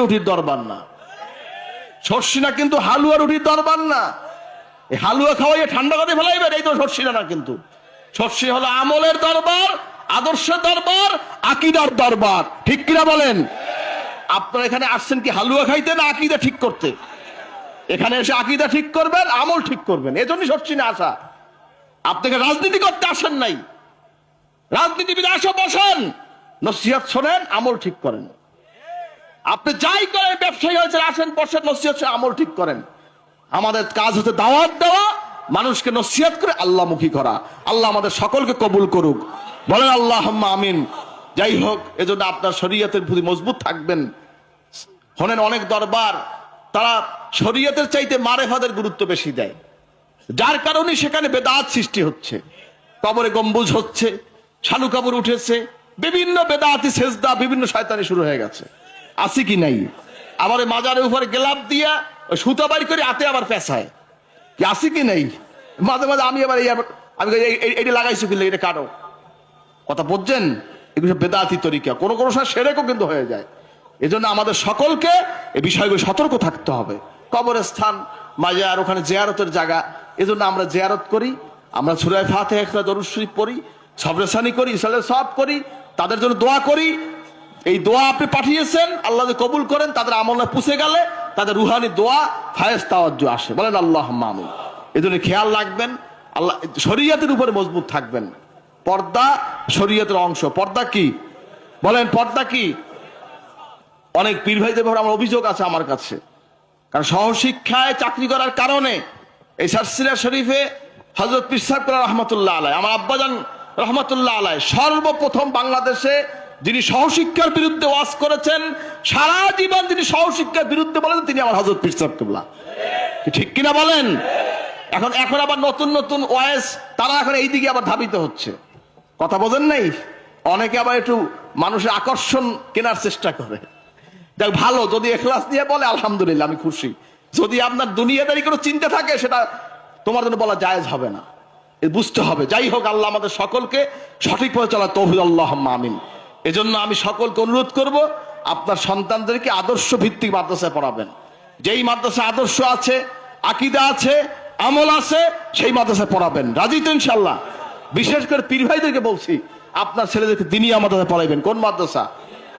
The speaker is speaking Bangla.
রুটির দরবার না, সর্ষিনা কিন্তু হালুয়া রুটির দরবার না। এই হালুয়া খাওয়াইয়ে ঠান্ডা করে ফেলাইবেন, এই তো সর্ষিনা না। কিন্তু সর্ষিনা হলো আমলের দরবার, আদর্শের দরবার, আকীদার দরবার। ঠিক কিনা বলেন? আপনারা এখানে আসছেন কি হালুয়া খাইতে না আকীদা ঠিক করতে? এখানে এসে আকীদা ঠিক করবেন, আমল ঠিক করবেন, এজন্যই সর্ষিনা আসা। আপনাকে রাজনীতি করতে আসেন নাই। রাজনীতিবিদ আসো, বসেন, নসিহত শোনেন, আমল ঠিক করেন। আপনি যাই করেন, ব্যবসায়ী হয়েছে, আসেন, বসেন, নসিহত আমল ঠিক করেন। আমাদের কাজ হচ্ছে দাওয়াত দেওয়া, মানুষকে নসিহত করে আল্লাহমুখী করা। আল্লাহ আমাদের সকলকে কবুল করুক, বলেন আল্লাহুম্মা আমিন। যাই হোক, এজন্য আপনার শরীয়তের প্রতি মজবুত থাকবেন। শোনেন, অনেক দরবার তারা শরীয়তের চাইতে মারেফাতের গুরুত্ব বেশি দেয়, যার কারণে সেখানে বেদাত সৃষ্টি হচ্ছে। কবরে গম্বুজ হচ্ছে, শালু কাপড় উঠেছে, বিভিন্ন বেদাতি সেজদা, বিভিন্ন শয়তানি শুরু হয়ে গেছে। আছে কি নাই? আবার মাজারের উপরে গেলাপ দিয়া সুতা বাড়ি করে হাতে আবার পেঁচায়, কি আছে কি নাই? মাঝে মাঝে আমি আবার আমি এইটা লাগাইছি, কিনলে এটা কাটো, কথা বুঝছেন? এগুলো বেদাতি তরিকা, কোনো কোনো সময় সেরেকও কিন্তু হয়ে যায়। এজন্য আমাদের সকলকে এই বিষয়গুলো সতর্ক থাকতে হবে। কবরস্থান, মাজার, ওখানে জিয়ারতের জায়গা, এজন্য আমরা জিয়ারত করি, আমরা সূরা ফাতিহা, দরুদ শরীফ পড়ি, সবরেসানি করি, ইসলামের সব করি, তাদের জন্য দোয়া করি। এই দোয়া আপনি পাঠিয়েছেন, আল্লাহ কবুল করেন, তাদের আমল পুষে গেলে তাদের রুহানি দোয়া ফায়েজ তাওয়াজ্জু আসে, বলেন আল্লাহুম্মা আমিন। এজন্য খেয়াল রাখবেন, আল্লাহ শরীয়তের উপরে মজবুত থাকবেন। পর্দা শরীয়তের অংশ। পর্দা কি বলেন? পর্দা কি? অনেক পীর ভাইদের ব্যাপারে আমার অভিযোগ আছে আমার কাছে, কারণ সহশিক্ষায় চাকরি করার কারণে এই সারসিলা শরীফে হযরত পীর সাহেব রহমাতুল্লাহ আলাইহি, আমার আব্বাজান রহমাতুল্লাহ আলাইহি, সর্বপ্রথম বাংলাদেশে যিনি সহশিক্ষার বিরুদ্ধে ওয়াজ করেছেন, সারা জীবন যিনি সহশিক্ষার বিরুদ্ধে বলেন, তিনি আমার হযরত পীর সাহেব কিবলা। ঠিক কিনা বলেন? এখন আবার নতুন নতুন ওয়াইজ তারা এখন এই দিকে আবার ধাবিত হচ্ছে, কথা বোঝেন নাই? অনেকে আবার একটু মানুষের আকর্ষণ কেনার চেষ্টা করে। দেখ, ভালো, যদি ইখলাস দিয়ে বলে আলহামদুলিল্লাহ, আমি খুশি। যদি আপনার দুনিয়াদারি কোনো চিন্তা থাকে, সেটা তোমার জন্য বলা জায়েজ হবে না, বুঝতে হবে। যাই হোক, আল্লাহ আমাদের সকলকে সঠিক পথে চলা তৌফিক, আল্লাহুম্মা আমিন। এজন্য আমি সকলকে অনুরোধ করব, আপনার সন্তানদেরকে আদর্শ ভিত্তিক মাদ্রাসায় পড়াবেন। যেই মাদ্রাসা আদর্শ আছে, আকীদা আছে, আমল আছে, সেই মাদ্রাসায় পড়াবেন। রাজি তো ইনশাআল্লাহ? বিশেষ করে পীর ভাইদেরকে বলছি, আপনার ছেলেদেরকে দিনী মাদ্রাসায় পড়াইবেন। কোন মাদ্রাসা?